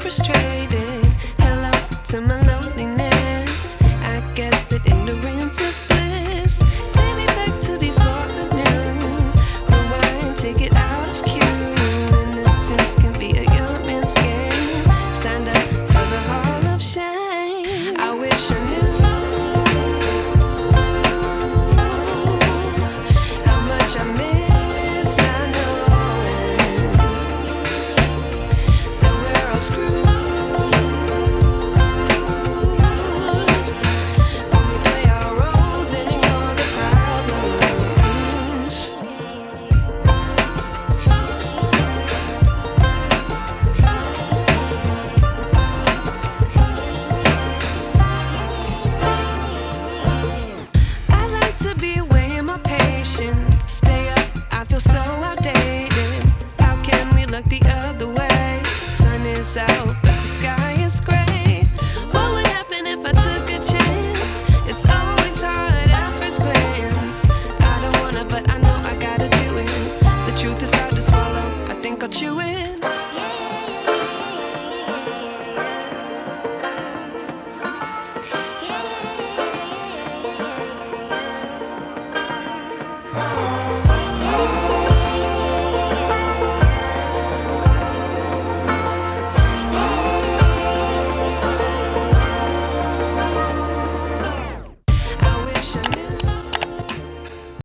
frustrated. Hello to my loneliness. I guess that ignorance is bliss. Take me back to before I knew. Rewind, take it out of cue. Innocence can be a young man's game. Signed up for the hall of shame. I wish I knew how much I miss not knowing that we're all screwed when we play our roles and ignore the problems. I like to be away in my patience. Stay up, I feel so outdated. How can we look the other way? Sun is out, but the sky is gray. What would happen if I took a chance? It's always hard at first glance. I don't wanna, but I know I gotta do it. The truth is hard to swallow, I think I'll chew it.